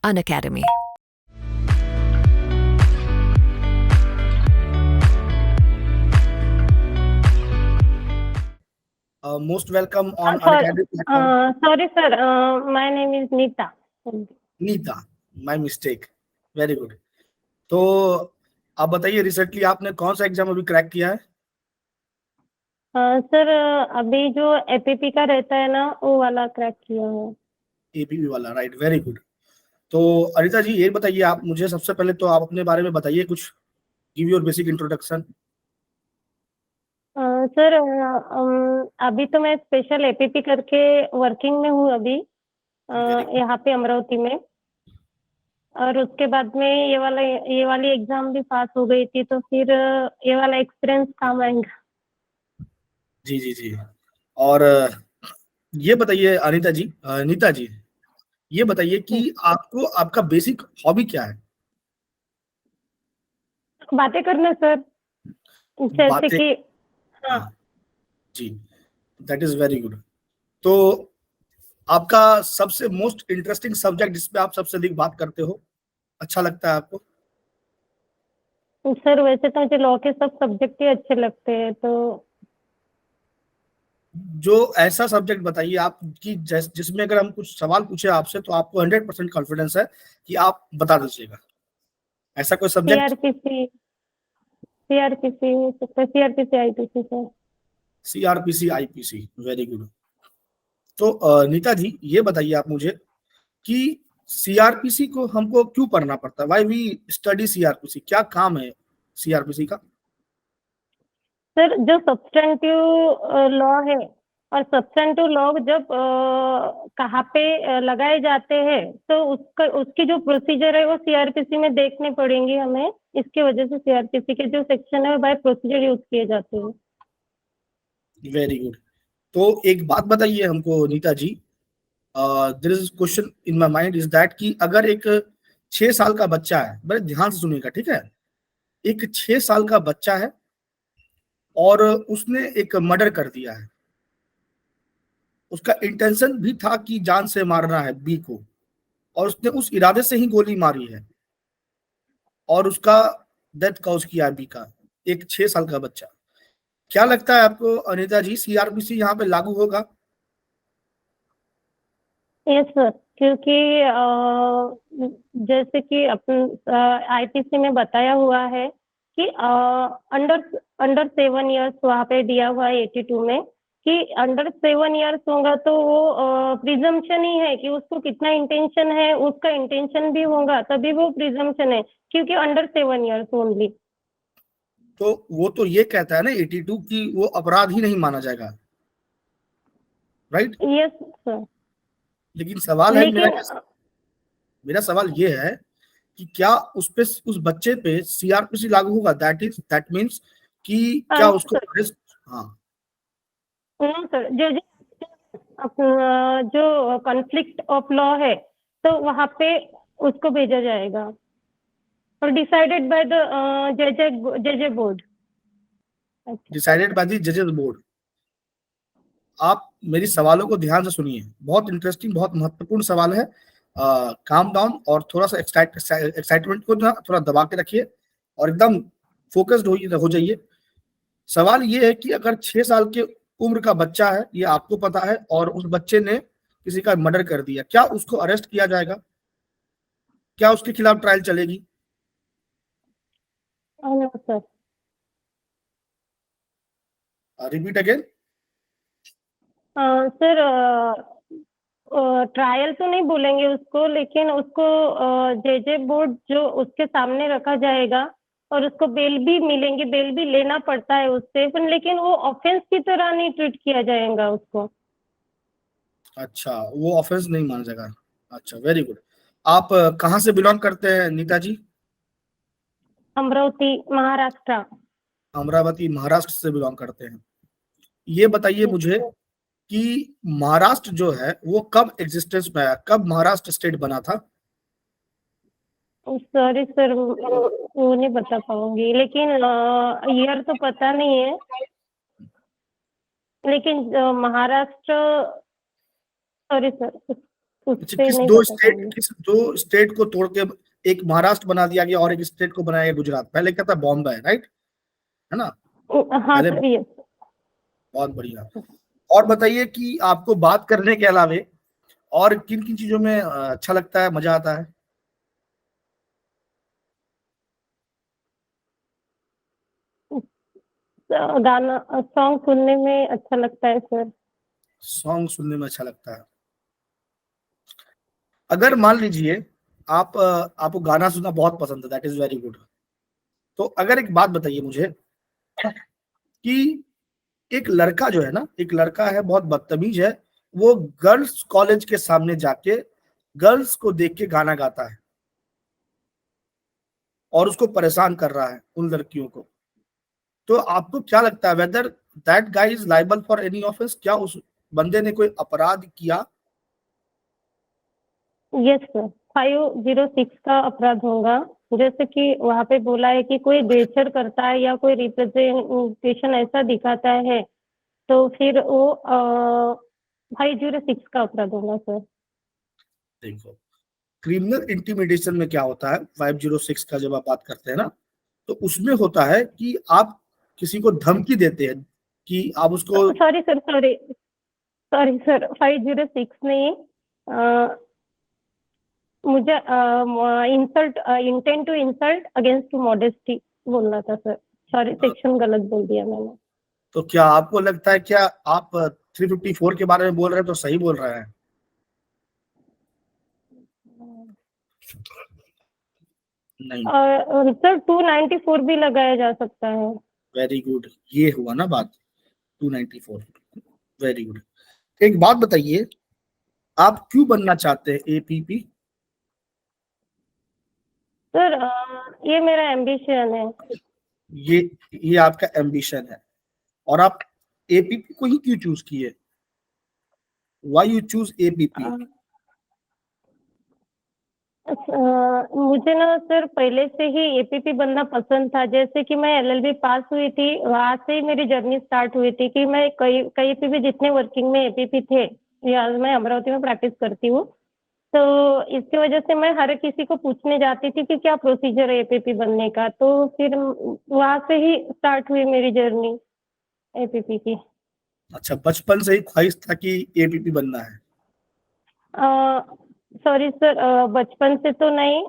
Unacademy. Most welcome on Sorry, Unacademy platform. sorry, sir. My name is Nita. Nita, my mistake. Very good. तो आप बताइए, recently आपने कौन सा एग्जाम अभी क्रैक किया है? सर, अभी जो एपीपी का रहता है ना, वो वाला क्रैक किया है। एपीपी वाला, राइट, वेरी गुड। तो अनिता जी, ये बताइए आप मुझे, सबसे पहले तो आप अपने बारे में बताइए कुछ, give your basic introduction. Sir, अभी तो मैं स्पेशल एपीपी करके वर्किंग में हूँ अभी, यहाँ पे अमरावती में। और उसके बाद में ये वाली एग्जाम भी पास हो गई थी, तो फिर ये वाला एक्सपीरियंस काम आएगा। जी जी जी। और ये बताइए अनिता जी, नीता जी, ये बताइए कि आपको आपका बेसिक हॉबी क्या है? बातें करना सर, जैसे बातें। कि हाँ। हाँ जी, दैट इज वेरी गुड। तो आपका सबसे मोस्ट इंटरेस्टिंग सब्जेक्ट जिसपे आप सबसे अधिक बात करते हो, अच्छा लगता है आपको? सर, वैसे तो मुझे लॉ के सब सब्जेक्ट ही अच्छे लगते हैं, तो जो ऐसा सब्जेक्ट बताइए आप कि जिसमें अगर हम कुछ सवाल पूछे आपसे तो आपको 100% कॉन्फिडेंस है कि आप बता दीजिएगा, ऐसा कोई सब्जेक्ट? सीआरपीसी सीआरपीसी हो सकता है, CrPC IPC sir. CrPC IPC, very good. तो नीता जी, ये बताइए आप मुझे कि सीआरपीसी को हमको क्यों पढ़ना पड़ता है? Why we study CrPC? क्या काम है सीआरपीसी का? सर, जो सब्सटेंटिव लॉ है, और सब्सटेंटिव लॉ जब कहाँ पे लगाए जाते हैं, तो उसकी जो प्रोसीजर है वो सीआरपीसी में देखने पड़ेंगे हमें। इसकी वजह से सीआरपीसी के जो सेक्शन है वो बाय प्रोसीजर यूज किए जाते हैं। Very good. तो एक बात बताइए हमको Nita ji, there is question in my mind is that कि अगर एक 6 साल का बच्चा है, बड़े ध्यान से सुनिएगा, ठीक है? एक 6 साल का बच्चा है और उसने एक मर्डर कर दिया है। उसका इंटेंशन भी था कि जान से मारना है बी को, और उसने उस इरादे से ही गोली मारी है और उसका डेथ कॉज किया बी का, एक 6 साल का बच्चा। क्या लगता है आपको अनिता जी, सीआरपीसी यहाँ पे लागू होगा? यस सर, क्योंकि जैसे कि अपन आईपीसी में बताया हुआ है कि अंडर अंडर 7 इयर्स वहाँ पे दिया हुआ है 82 में, कि अंडर 7 इयर्स होगा तो वो प्रिजम्पशन ही है कि उसको कितना इंटेंशन है, उसका इंटेंशन भी होगा तभी वो प्रिजम्पशन है, क्योंकि अंडर 7 इयर्स ओनली। तो वो तो ये कहता है ना 82 की वो अपराध ही नहीं माना जाएगा, राइट? Yes sir. लेकिन सवाल है लेकिन मेरा सवाल ये है कि क्या उस बच्चे पे सीआरपीसी लागू होगा? दैट मीन्स कि क्या उसको सर, अरेस्ट? हाँ, नो सर, जो कॉन्फ्लिक्ट ऑफ लॉ है, तो वहाँ पे उसको भेजा जाएगा, और डिसाइडेड बाय द जज बोर्ड। डिसाइडेड बाय द जजेस बोर्ड। आप मेरी सवालों को ध्यान से सुनिए, बहुत इंटरेस्टिंग, बहुत महत्वपूर्ण सवाल है। काम डाउन और थोड़ा सा एक्साइटमेंट को ना थोड़ा दबा के रखिए और एकदम फोकस्ड हो जाइए। सवाल ये है कि अगर 6 साल के उम्र का बच्चा है, ये आपको पता है, और उस बच्चे ने किसी का मर्डर कर दिया, क्या उसको अरेस्ट किया जाएगा? क्या उसके खिलाफ ट्रायल चलेगी? No sir. Repeat again. Sir, trial तो नहीं बोलेंगे उसको, लेकिन उसको जे बोर्ड जो उसके सामने रखा जाएगा, और उसको बेल भी मिलेंगे, बेल भी लेना पड़ता है उससे, पर लेकिन वो ऑफेंस की तरह नहीं ट्रीट किया जाएगा उसको। अच्छा, वो ऑफेंस नहीं माना जाएगा। अच्छा, वेरी गुड। आप कहाँ से बिलोंग करते हैं नीता जी? अमरावती, महाराष्ट्र। अमरावती, महाराष्ट्र से बिलोंग करते हैं। ये बताइए मुझे कि महाराष्ट्र जो है वो कब एग्जिस्टेंस में आया, कब महाराष्ट्र स्टेट बना था? सॉरी सर, वो नहीं बता पाऊंगी, लेकिन ईयर तो पता नहीं है, लेकिन महाराष्ट्र, सॉरी सर, उससे नहीं बता पाऊंगी। किस दो स्टेट को तोड़ के एक महाराष्ट्र बना दिया गया और एक स्टेट को बनाया गया गुजरात? पहले क्या था? बॉम्बे, राइट, है ना? हाँ पहले। Sir, yes. बहुत बढ़िया। और बताइए कि आपको बात करने के अलावे और किन किन चीजों में अच्छा लगता है, मजा आता है? गाना सॉन्ग सुनने में अच्छा लगता है सर। सॉन्ग सुनने में अच्छा लगता है। अगर मान लीजिए आपको गाना सुनना बहुत पसंद है, दैट इज वेरी गुड। तो अगर एक बात बताइए मुझे कि एक लड़का जो है ना, एक लड़का है बहुत बदतमीज है, वो गर्ल्स कॉलेज के सामने जाके गर्ल्स को देख के गाना गाता है और उसको परेशान कर रहा है उन लड़कियों को। तो आपको क्या लगता है, whether that guy is liable for any offence? क्या उस बंदे ने कोई अपराध किया? यस सर, 506 का अपराध होगा। जैसे कि वहाँ पे बोला है कि कोई गेस्चर करता है या कोई रिप्रेजेंटेशन ऐसा दिखाता है, तो फिर वो 506 का अपराध होगा सर। देखो, क्रिमिनल इंटिमिडेशन में क्या होता है, 506 का जब आप बात करते हैं ना, तो उसमें होता है कि आप किसी को धमकी देते हैं कि आप उसको। Sorry sir, sorry sorry sir, 506 नहीं। मुझे insult, intent to insult against modesty बोलना था सर। सॉरी, सेक्शन गलत बोल दिया मैंने। तो क्या आपको लगता है, क्या आप 354 के बारे में बोल रहे हैं तो सही बोल रहे हैं? नहीं। सर 294 भी लगाया जा सकता है। वेरी गुड, ये हुआ ना बात, 294। Very good. एक बात बताइए, आप क्यों बनना चाहते हैं एपीपी? सर ये मेरा एम्बिशन है। ये ये आपका एम्बिशन है, और आप एपीपी को ही क्यों चूज किए? Why you choose APP? मुझे ना सर पहले से ही एपीपी बनना पसंद था। जैसे कि मैं एलएलबी पास हुई थी, वहां से ही मेरी जर्नी स्टार्ट हुई थी कि मैं कहीं कहीं पे भी जितने वर्किंग में एपीपी थे, या मैं अमरावती में प्रैक्टिस करती हूँ, तो इसकी वजह से मैं हर किसी को पूछने जाती थी कि क्या प्रोसीजर है एपीपी बनने का। तो फिर वहां से ही स्टार्ट हुई मेरी जर्नी एपीपी की। अच्छा, बचपन से ही ख्वाहिश था कि एपीपी बनना है? सॉरी सर, बचपन से तो नहीं,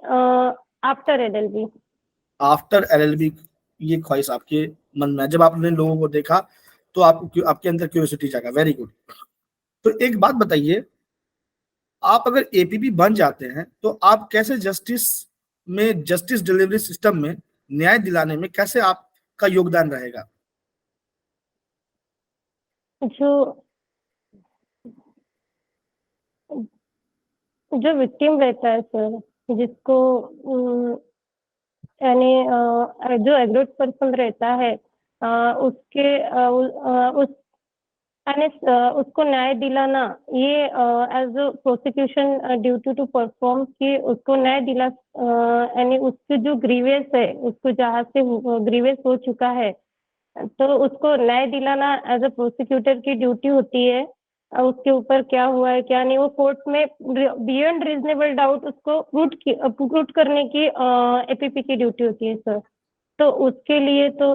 आफ्टर एलएलबी। आफ्टर एलएलबी ये ख्वाहिश आपके मन में है। जब आपने लोगों को देखा तो आपको, आपके अंदर क्यूरियोसिटी जागा। Very good. तो एक बात बताइए, आप अगर एपीपी बन जाते हैं तो आप कैसे जस्टिस डिलीवरी सिस्टम में न्याय दिलाने में कैसे आपका योगदान रहेगा? जो जो विक्टिम रहता है सर, जिसको यानी जो एग्रोड पर्सन रहता है, उसके उस यानी उसको न्याय दिलाना, ये as a prosecution duty to perform, कि उसको न्याय दिला, यानी उसके जो ग्रीवेस है, उसको जहाँ से ग्रीवेस हो चुका है, तो उसको न्याय दिलाना एज अ प्रोसिक्यूटर की ड्यूटी होती है। उसके ऊपर क्या हुआ है क्या नहीं, वो कोर्ट में बियॉन्ड रीजनेबल डाउट उसको प्रूट करने की एपीपी की ड्यूटी होती है सर। तो उसके लिए तो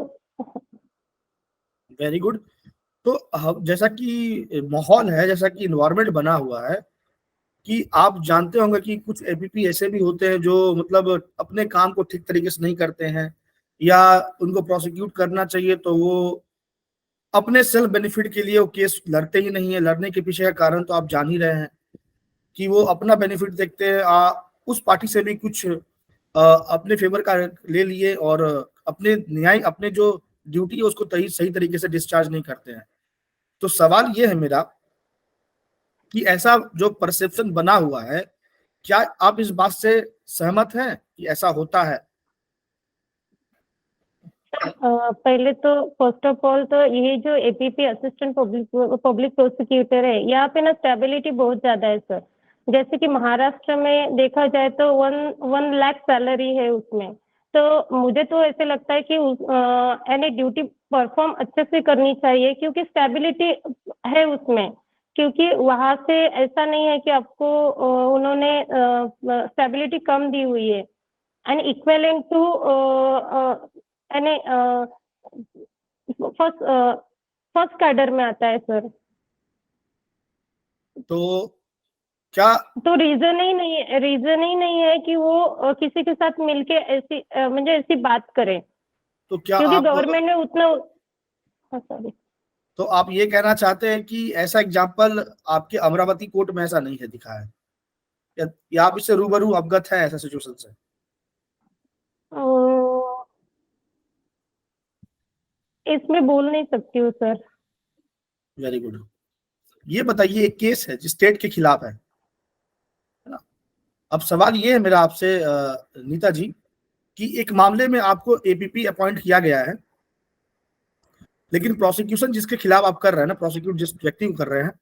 वेरी गुड। तो जैसा कि माहौल है, जैसा कि इन्वायरमेंट बना हुआ है, कि आप जानते होंगे कि कुछ एपीपी ऐसे भी होते हैं जो मतलब अपने काम को ठीक तरीके से नहीं करते हैं, या उनको प्रोसिक्यूट करना चाहिए तो वो अपने सेल्फ बेनिफिट के लिए वो केस लड़ते ही नहीं है। लड़ने के पीछे का कारण तो आप जान ही रहे हैं कि वो अपना बेनिफिट देखते हैं, उस पार्टी से भी कुछ अपने फेवर का ले लिए, और अपने न्याय, अपने जो ड्यूटी है उसको सही तरीके से डिस्चार्ज नहीं करते हैं। तो सवाल ये है मेरा कि ऐसा जो परसेप्शन बना हुआ है, क्या आप इस बात से सहमत हैं कि ऐसा होता है? पहले तो फर्स्ट ऑफ ऑल तो यही जो एपीपी असिस्टेंट पब्लिक प्रोसिक्यूटर है, यहाँ पे ना स्टेबिलिटी बहुत ज्यादा है सर। जैसे कि महाराष्ट्र में देखा जाए तो 1 लाख सैलरी है उसमें। तो मुझे तो ऐसे लगता है कि यानी ड्यूटी परफॉर्म अच्छे से करनी चाहिए, क्योंकि स्टेबिलिटी है उसमें। क्योंकि वहां से ऐसा नहीं है कि आपको उन्होंने स्टेबिलिटी कम दी हुई है एंड इक्विवेलेंट टू यानी फर्स्ट फर्स्ट कैडर में आता है सर। तो क्या तो रीजन ही नहीं है कि वो किसी के साथ मिलके ऐसी मुझे ऐसी बात करें, तो क्या क्योंकि आप गवर्नमेंट ने उतना सॉरी तो आप ये कहना चाहते हैं कि ऐसा एग्जाम्पल आपके अमरावती कोर्ट में ऐसा नहीं है दिखा है, या आप इससे रूबरू अवगत है ऐसा सिचुएशन से? इसमें बोल नहीं सकती हूँ सर। Very good. ये बताइए, एक केस है जिस स्टेट के खिलाफ है ना? अब सवाल ये है मेरा आपसे नीता जी, कि एक मामले में आपको एपीपी अपॉइंट किया गया है, लेकिन प्रोसिक्यूशन जिसके खिलाफ आप कर रहे हैं ना, प्रोसिक्यूट जिस व्यक्ति को कर रहे हैं,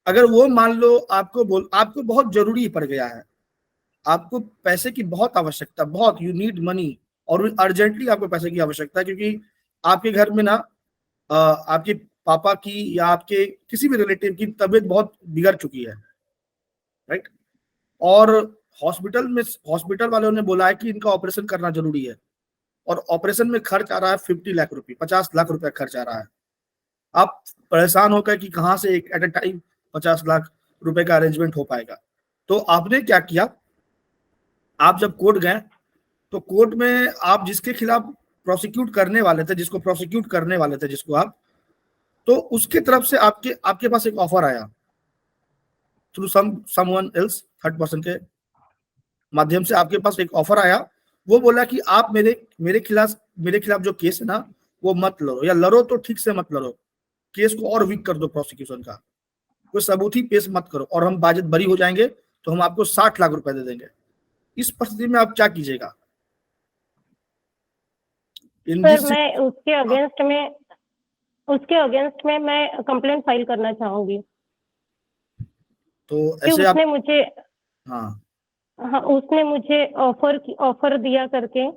अगर वो मान लो आपको बहुत जरूरी पड़ गया है, आपको पैसे की बहुत आवश्यकता, बहुत यू नीड मनी, और अर्जेंटली आपको पैसे की आवश्यकता है, क्योंकि आपके घर में ना आपके पापा की या आपके किसी भी रिलेटिव की तबीयत बहुत बिगड़ चुकी है, राइट? और हॉस्पिटल वालों ने बोला है कि इनका ऑपरेशन करना जरूरी है, और ऑपरेशन में खर्च आ रहा है 50 लाख रुपए, 50 लाख रुपए खर्च आ रहा है। आप परेशान होकर कि कहां से एक एट ए टाइम 50 लाख रुपए का अरेंजमेंट हो पाएगा। तो आपने क्या किया, आप जब कोर्ट गए तो कोर्ट में आप जिसके खिलाफ प्रोसिक्यूट करने वाले थे, जिसको आप, तो उसके तरफ से आपके आपके पास एक ऑफर आया through someone else, third person के माध्यम से आपके पास एक ऑफर आया। वो बोला कि आप मेरे खिलाफ जो केस है ना, वो मत लड़ो, या लड़ो तो ठीक से मत लड़ो, केस को और वीक कर दो, प्रोसिक्यूशन का कोई सबूत ही पेश मत करो, और हम बाजिद बरी हो जाएंगे तो हम आपको 60 लाख रुपए दे देंगे। इस परिस्थिति में आप क्या कीजिएगा? सर मैं उसके अगेंस्ट में मैं कंप्लेंट फाइल करना चाहूंगी तो कि ऐसे उसने आप, मुझे हाँ, उसने मुझे ऑफर दिया करके,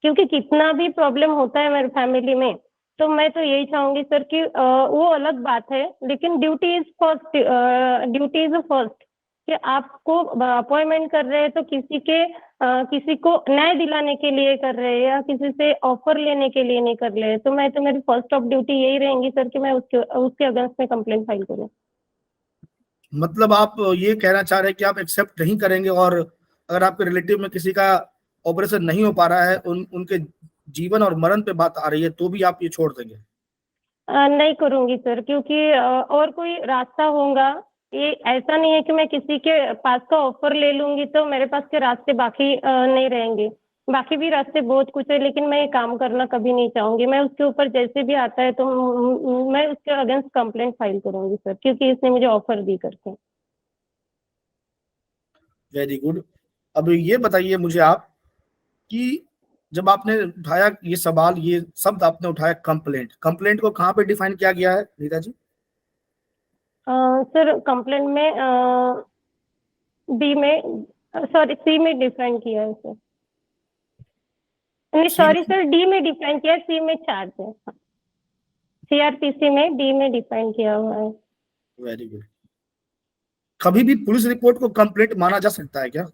क्योंकि कितना भी प्रॉब्लम होता है मेरे फैमिली में, तो मैं तो यही चाहूंगी सर कि वो अलग बात है, लेकिन ड्यूटी इज फर्स्ट। कि आपको अपॉइंटमेंट कर रहे हैं तो किसी को न्याय दिलाने के लिए कर रहे हैं, या किसी से ऑफर लेने के लिए नहीं कर रहे हैं, तो मेरी फर्स्ट ऑफ ड्यूटी यही रहेंगी सर कि मैं उसके अगेंस्ट में कंप्लेंट फाइल करूँ। मतलब आप ये कहना चाह रहे हैं कि आप एक्सेप्ट नहीं करेंगे, और अगर आपके रिलेटिव में किसी का ऑपरेशन नहीं हो पा रहा है, उनके जीवन और मरण पे बात आ रही है, तो भी आप ये छोड़ देंगे? नहीं करूंगी सर, क्योंकि और कोई रास्ता होगा। ये ऐसा नहीं है कि मैं किसी के पास का ऑफर ले लूंगी तो मेरे पास के रास्ते बाकी नहीं रहेंगे। बाकी भी रास्ते बहुत कुछ है, लेकिन मैं ये काम करना कभी नहीं चाहूंगी। मैं उसके ऊपर जैसे भी आता है तो मैं उसके अगेंस्ट कंप्लेंट फाइल करूंगी सर, क्योंकि इसने मुझे ऑफर दी करके। Very good. अब ये बताइए मुझे आप, कि जब आपने उठाया ये सवाल, ये शब्द आपने उठाया कंप्लेंट, कंप्लेंट को कहाँ पे डिफाइन किया गया है नीता जी? सर कंप्लेंट में सी में डिफाइन किया है सर। नहीं सी सॉरी में? सर, डी में डिफाइन किया है, सी में चार्ज है। सीआरपीसी में डी में डिफाइन किया हुआ है। Very good. कभी भी पुलिस रिपोर्ट को कंप्लेंट माना जा सकता है क्या?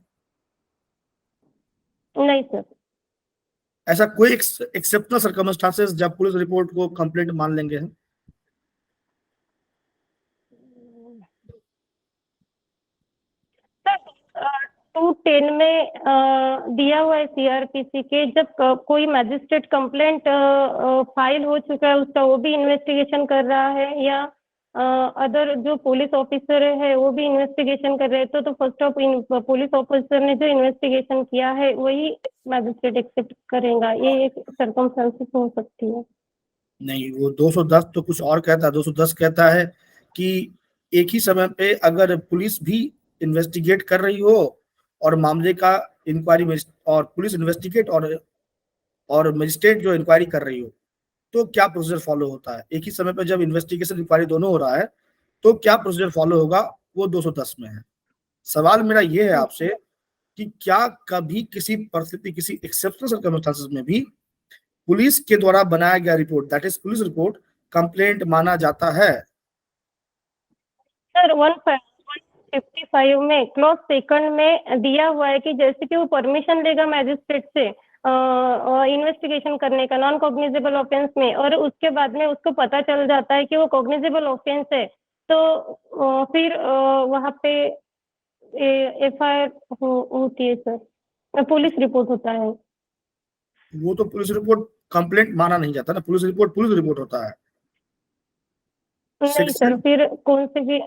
नहीं सर। ऐसा कोई एक्सेप्शनल सर्कमस्टांसेस जब पुलिस रिपोर्ट को कंप्लेंट मान लेंगे हम? सर 210 में दिया हुआ है सीआरपीसी के, जब कोई मैजिस्ट्रेट कंप्लेंट फाइल हो चुका है उसका, वो भी इन्वेस्टिगेशन कर रहा है, या अदर जो पुलिस ऑफिसर है वो भी इन्वेस्टिगेशन कर रहे हैं, तो फर्स्ट ऑफ पुलिस ऑफिसर ने जो इन्वेस्टिगेशन किया है वही मैजिस्ट्रेट एक्सेप्ट करेगा। ये एक सर्कमस्टेंसेस हो सकती है। नहीं, वो 210 तो कुछ और कहता है। 210 कहता है कि एक ही समय पे अगर पुलिस भी इन्वेस्टिगेट कर रही हो, और मामले का इंक्वायरी, और पुलिस इन्वेस्टिगेट और मजिस्ट्रेट जो इंक्वायरी कर रही हो, तो क्या प्रोसीजर फॉलो होता है। एक ही समय पे जब इन्वेस्टिगेशन इंक्वायरी दोनों हो रहा है, तो क्या प्रोसीजर फॉलो होगा, वो 210 में है। सवाल मेरा ये है आपसे कि क्या कभी किसी परिस्थिति, किसी एक्सेप्शनल सर्कमस्टांसेस में भी पुलिस के द्वारा बनाया गया report, that is police report, complaint माना जाता है? सर 155 में क्लॉज सेकंड में दिया हुआ है कि जैसे कि वो परमिशन लेगा मैजिस्ट्रेट से इन्वेस्टिगेशन करने का नॉन कॉग्निजेबल ऑफेंस में, और उसके बाद में उसको पता चल जाता है कि वो कॉग्निजेबल ऑफेंस है, तो फिर वहाँ पे एफआईआर होती है सर, पुलिस रिपोर्ट होता है। वो तो पुलिस रिपोर्ट कंप्लेंट माना नहीं जाता ना, पुलिस रिपोर्ट होता है। नहीं सर, सेक्शन फिर कौन से भी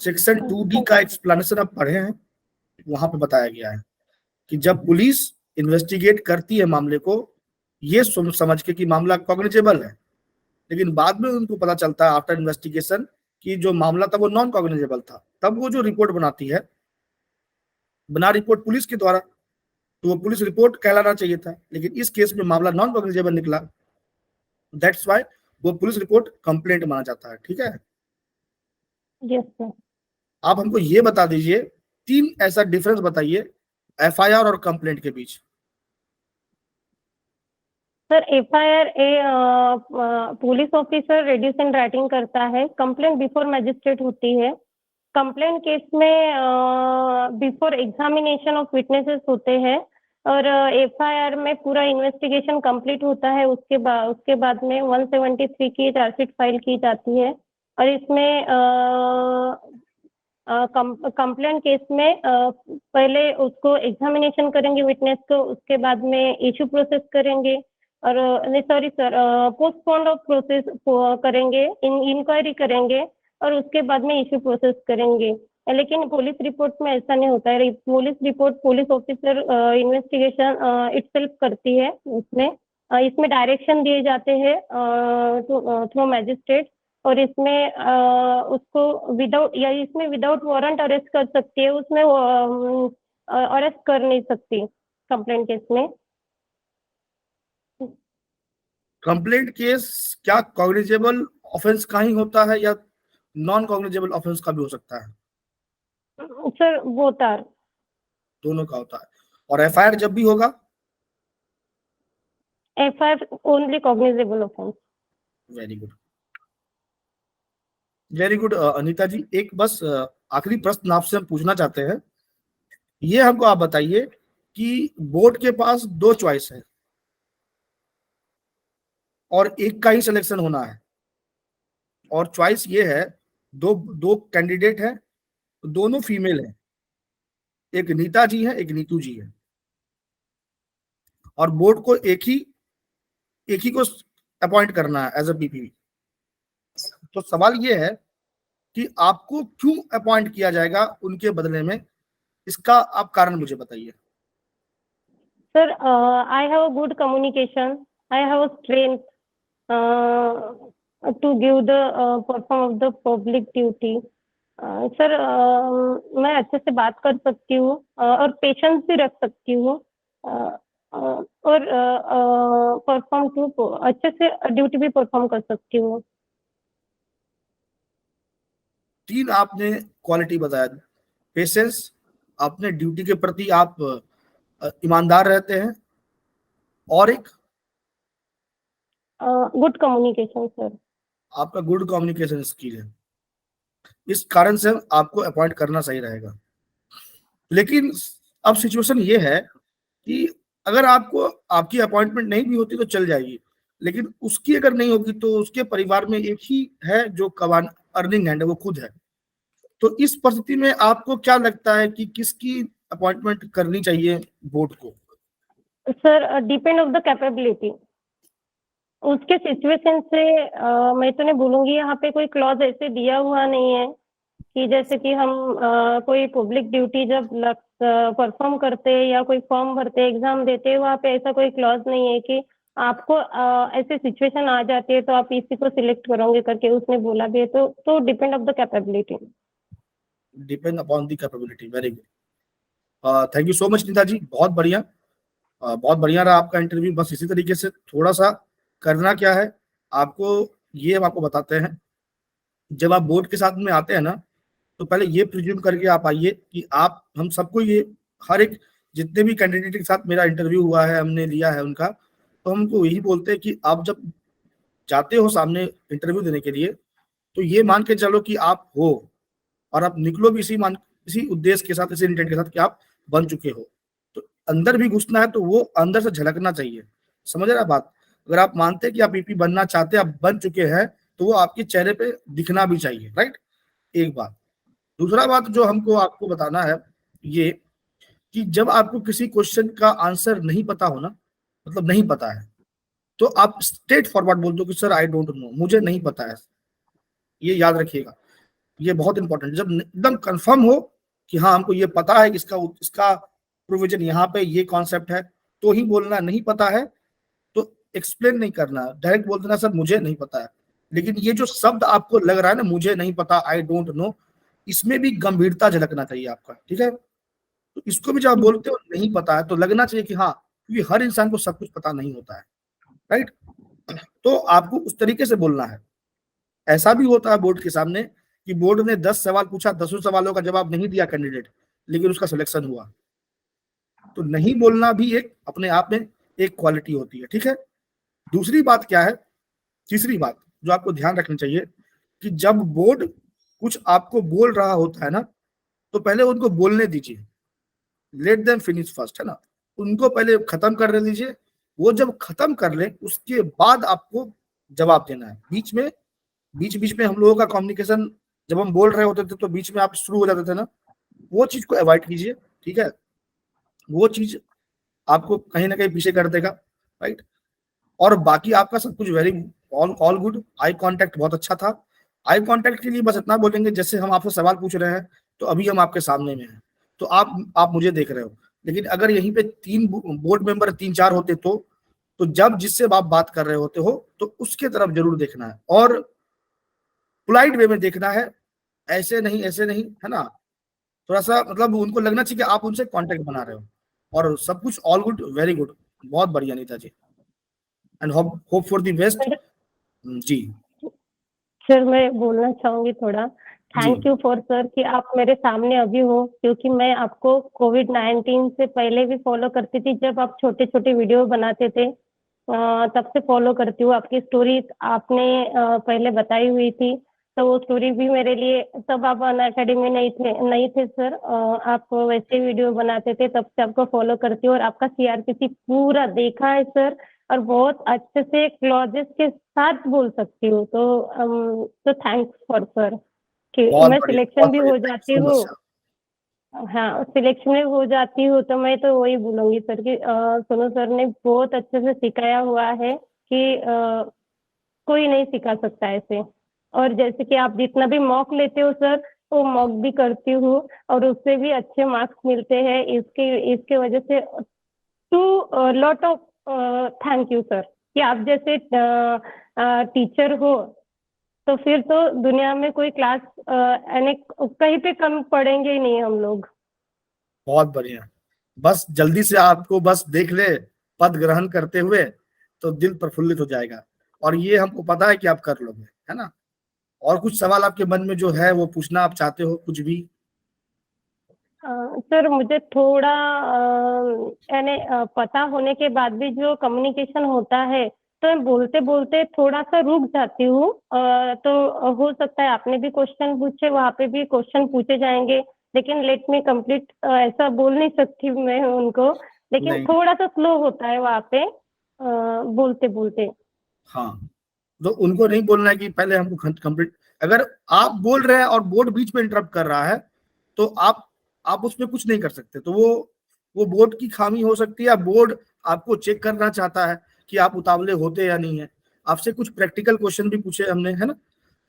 सेक्शन 2D का एक्सप्लेनेशन आप पढ़े हैं, वहां पे बताया गया है कि जब पुलिस इन्वेस्टिगेट करती है मामले को, ये समझ के कि मामला कॉग्निजेबल है, लेकिन बाद में उनको पता चलता है आफ्टर इन्वेस्टिगेशन कि जो मामला था वो नॉन कॉग्निजेबल था, तब वो जो रिपोर्ट बनाती है, बना रिपोर्ट पुलिस के द्वारा, तो वो पुलिस रिपोर्ट कहलाना चाहिए था, लेकिन इस केस में मामला नॉन कॉग्निजेबल निकला, दैट्स वाई वो पुलिस रिपोर्ट कंप्लेंट माना जाता है। ठीक है, यस सर। आप हमको ये बता दीजिए, 3 ऐसा डिफरेंस बताइए एफआईआर और कंप्लेंट के बीच। Sir FIR police officer reduce and writing करता है, कंप्लेंट बिफोर मैजिस्ट्रेट होती है। कंप्लेंट केस में बिफोर एग्जामिनेशन ऑफ विटनेसेस होते हैं, और एफआईआर में पूरा इन्वेस्टिगेशन कंप्लीट होता है, उसके बाद में 173 की चार्जशीट फाइल की जाती है। और इसमें कंप्लेंट केस में पहले उसको एग्जामिनेशन करेंगे विटनेस को, उसके बाद में इशू प्रोसेस करेंगे, और नहीं sorry sir, postpone of process करेंगे, इंक्वायरी करेंगे, और उसके बाद में इशू प्रोसेस करेंगे। लेकिन पुलिस रिपोर्ट में ऐसा नहीं होता है, police report police officer investigation itself करती है। इसमें डायरेक्शन दिए जाते हैं थ्रू मैजिस्ट्रेट, और इसमें उसको विदाउट वारंट अरेस्ट कर सकती है, उसमें अरेस्ट कर नहीं सकती कंप्लेंट केस में। कंप्लेंट केस क्या कॉग्निजेबल ऑफेंस का ही होता है या नॉन कॉग्निजेबल ऑफेंस का भी हो सकता है? सर वो तार दोनों का होता है। और एफआईआर जब भी होगा? FIR only cognizable offence. Very good, very good. Anita ji, एक बस आखिरी प्रश्न आपसे हम पूछना चाहते हैं, ये हमको आप बताइए कि बोर्ड के पास 2 चॉइस है और एक का ही सिलेक्शन होना है, और चॉइस ये है, दो दो कैंडिडेट हैं, दोनों फीमेल हैं, एक नीता जी है, एक नीतू जी है, और बोर्ड को एक ही को अपॉइंट करना है एज अ बीपी। तो सवाल ये है कि आपको क्यों अपॉइंट किया जाएगा उनके बदले में, इसका आप कारण मुझे बताइए। Sir I have a good communication, I have a strength to give the perform of the public duty. Sir मैं अच्छे से बात कर सकती हूँ, और पेशेंस भी रख सकती हूँ, और परफॉर्म टू अच्छे से ड्यूटी भी परफॉर्म कर सकती हूँ। 3 आपने क्वालिटी बताया, पेशेंस, अपने ड्यूटी के प्रति आप ईमानदार रहते हैं, और एक गुड कम्युनिकेशन सर। आपका गुड कम्युनिकेशन स्किल है, इस कारण से आपको अपॉइंट करना सही रहेगा। लेकिन अब सिचुएशन ये है कि अगर आपको आपकी अपॉइंटमेंट नहीं भी होती तो चल जाएगी, लेकिन उसकी अगर नहीं होगी तो उसके परिवार में एक ही है जो कमान अर्निंग हैंड है, वो खुद है। तो इस परिस्थिति में आपको क्या लगता है कि किसकी अपॉइंटमेंट करनी चाहिए बोर्ड को? Sir depend of the capability, उसके सिचुएशन से मैं तो नहीं बोलूंगी, यहाँ पे कोई क्लॉज ऐसे दिया हुआ नहीं है कि जैसे कि हम कोई पब्लिक ड्यूटी जब परफॉर्म करते हैं या कोई फॉर्म भरते हैं, एग्जाम देते हैं, वहाँ पे ऐसा कोई क्लॉज नहीं है कि आपको ऐसे सिचुएशन आ जाती है तो आप इसी को सिलेक्ट करोगे करके उसने बोला भी है, तो depend of the capability. Depend upon the capability, very good. Thank you so much Nita ji, बहुत बढ़िया। बहुत बढ़िया रहा आपका इंटरव्यू। बस इसी तरीके से थोड़ा सा करना क्या है आपको, ये हम आपको बताते हैं। जब आप बोर्ड के साथ में आते हैं ना, तो पहले ये प्रिज्यूम करके आप आइए कि आप, हम सबको ये, हर एक जितने भी कैंडिडेट के साथ मेरा इंटरव्यू हुआ है, हमने लिया है उनका, तो हमको यही बोलते हैं कि आप जब जाते हो सामने इंटरव्यू देने के लिए, तो ये मान के चलो कि आप हो, और आप निकलो भी इसी उद्देश्य के साथ, इसी इंटेंट के साथ कि आप बन चुके हो। तो अंदर भी घुसना है तो वो अंदर से झलकना चाहिए, समझ रहे हैं बात। अगर आप मानते हैं कि आप ईपी बनना चाहते हैं, आप बन चुके हैं, तो वो आपके चेहरे पे दिखना भी चाहिए, राइट। एक बात। दूसरा बात जो हमको आपको बताना है ये, कि जब आपको किसी क्वेश्चन का आंसर नहीं पता हो ना, मतलब नहीं पता है, तो आप स्ट्रेट फॉरवर्ड बोल दो कि सर आई डोंट नो, मुझे नहीं पता है। ये याद रखिएगा, ये बहुत इंपॉर्टेंट। जब एकदम कंफर्म हो कि हाँ हमको ये पता है कि इसका इसका प्रोविजन यहाँ पे ये कॉन्सेप्ट है, तो ही बोलना। नहीं पता है तो एक्सप्लेन नहीं करना, डायरेक्ट बोल देना सर मुझे नहीं पता है। लेकिन ये जो शब्द आपको लग रहा है ना, मुझे नहीं पता, आई डोंट नो, इसमें भी गंभीरता झलकना चाहिए आपका, ठीक है। तो इसको भी जब आप बोलते हो नहीं पता है, तो लगना चाहिए कि हाँ, क्योंकि हर इंसान को सब कुछ पता नहीं होता है, राइट। तो आपको उस तरीके से बोलना है। ऐसा भी होता है बोर्ड के सामने कि बोर्ड ने 10 सवाल पूछा, 10 सवालों का जवाब नहीं दिया कैंडिडेट, लेकिन उसका सिलेक्शन हुआ। तो नहीं बोलना भी एक अपने आप में एक क्वालिटी होती है, ठीक है। दूसरी बात क्या है, तीसरी बात जो आपको ध्यान रखनी चाहिए, कि जब बोर्ड कुछ आपको बोल रहा होता है ना, तो पहले उनको बोलने दीजिए, लेट देम फिनिश फर्स्ट, है ना। उनको पहले खत्म करने दीजिए, वो जब खत्म कर ले उसके बाद आपको जवाब देना है। बीच बीच में हम लोगों का कम्युनिकेशन, जब हम बोल रहे होते थे तो बीच में आप शुरू हो जाते थे ना, वो चीज को अवॉइड कीजिए, ठीक है। वो चीज आपको कहीं ना कहीं पीछे कर देगा, राइट। और बाकी आपका सब कुछ very all good. Eye contact बहुत अच्छा था। आई कांटेक्ट के लिए बस इतना बोलेंगे, जैसे हम आपसे सवाल पूछ रहे हैं तो अभी हम आपके सामने में हैं, तो आप मुझे देख रहे हो। लेकिन अगर यहीं पे 3 बोर्ड मेंबर 3-4 होते तो जब जिससे आप बात कर रहे होते हो तो उसके तरफ जरूर देखना है, और पोलाइट वे में देखना है, ऐसे नहीं, है ना। थोड़ा सा मतलब उनको लगना चाहिए कि आप उनसे कांटेक्ट बना रहे हो। और सब कुछ ऑल गुड, वेरी गुड, बहुत बढ़िया Nita ji, and hope for the best. जी सर मैं बोलना चाहूंगी थोड़ा, जी। थैंक यू फॉर सर कि आप मेरे सामने अभी हो, क्योंकि मैं आपको कोविड-19 से पहले भी फॉलो करती थी, जब आप छोटे छोटे वीडियो बनाते थे, तब से फॉलो करती हूँ। आपकी स्टोरी आपने पहले बताई हुई थी, तो वो स्टोरी भी मेरे लिए, तब आप अनअकैडमी नहीं थे सर, आप वैसे वीडियो बनाते थे, तब से आपको फॉलो करती हूँ और आपका सीआरपीसी पूरा देखा है सर, और बहुत अच्छे से क्लॉजेस के साथ बोल सकती हूँ। तो थैंक्स फॉर सर कि मैं सिलेक्शन भी हो थैंक यू जाती सो हूँ। Much sir. हाँ, सिलेक्शन में हो जाती हूँ तो मैं तो वही बोलूंगी सर कि सोनू सर ने बहुत अच्छे से सिखाया हुआ है कि कोई नहीं सिखा सकता ऐसे। और जैसे कि आप जितना भी मॉक लेते हो सर, वो मॉक भी करती हूँ और उससे भी अच्छे मार्क्स मिलते हैं। इसके वजह से too lot of thank you sir कि आप जैसे टीचर हो, तो फिर तो दुनिया में कोई क्लास यानी कहीं पे कम पढ़ेंगे ही नहीं हम लोग। बहुत बढ़िया। बस जल्दी से आपको बस देख ले पद ग्रहण करते हुए, तो दिल प्रफुल्लित हो जाएगा। और ये हमको पता है कि आप कर लोगे, है ना। और कुछ सवाल आपके मन में जो है वो पूछना आप चाहते हो, कुछ भी। सर मुझे थोड़ा यानी पता होने के बाद भी जो कम्युनिकेशन होता है, तो मैं बोलते बोलते थोड़ा सा रुक जाती हूँ। तो हो सकता है आपने भी क्वेश्चन पूछे, वहाँ पे भी क्वेश्चन पूछे जाएंगे, लेकिन लेट मी कंप्लीट ऐसा बोल नहीं सकती मैं उनको, लेकिन नहीं, थोड़ा सा स्लो होता है वहाँ पे बोलते बोलते। हाँ, तो उनको नहीं बोलना है कि पहले हमको कंप्लीट। अगर आप बोल रहे हैं और बोर्ड बीच में इंटरप्ट कर रहा है, तो आप उसमें कुछ नहीं कर सकते। तो वो बोर्ड की खामी हो सकती है। बोर्ड आपको चेक करना चाहता है कि आप उतावले होते या नहीं है। आपसे कुछ प्रैक्टिकल क्वेश्चन भी पूछे हमने, है ना।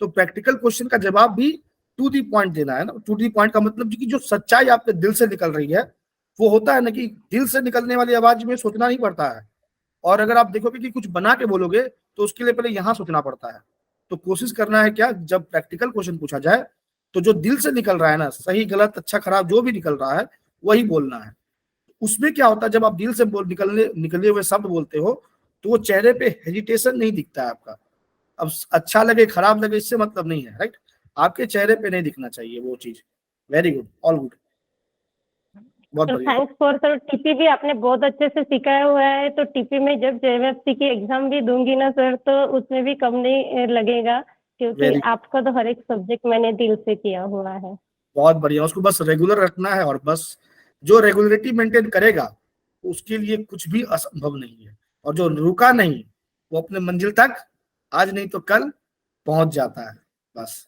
तो प्रैक्टिकल क्वेश्चन का जवाब भी टू दी पॉइंट देना है ना। टू दी पॉइंट का मतलब कि जो सच्चाई आपके दिल से निकल रही है, वो होता है ना कि दिल से निकलने वाली आवाज में सोचना नहीं पड़ता है। और अगर आप देखोगे कि कुछ बना के बोलोगे, तो उसके लिए पहले यहां सोचना पड़ता है। तो कोशिश करना है क्या, जब प्रैक्टिकल क्वेश्चन पूछा जाए तो जो दिल से निकल रहा है ना, सही गलत अच्छा खराब जो भी निकल रहा है, वही बोलना है। उसमें क्या होता है, जब आप दिल से निकले हुए शब्द बोलते हो, तो वो चेहरे पे हेजिटेशन नहीं दिखता है आपका। अब अच्छा लगे खराब लगे इससे मतलब नहीं है, राइट। आपके चेहरे पे नहीं दिखना चाहिए वो चीज। वेरी गुड, ऑल गुड, बहुत तो बढ़िया। थैंक्स फॉर सर, टीपी भी आपने बहुत अच्छे से सिखाया हुआ है, तो टीपी में जब जेएमएफसी की एग्जाम भी दूंगी ना सर, तो उसमें भी कम नहीं लगेगा, क्योंकि वेरी आपका तो हर एक सब्जेक्ट मैंने दिल से किया हुआ है। बहुत बढ़िया, उसको बस रेगुलर रखना है, और बस जो रेगुलरिटी मेंटेन करेगा उसके लिए कुछ भी असंभव नहीं है, और जो रुका नहीं वो अपने मंजिल तक आज नहीं तो कल पहुंच जाता है। बस।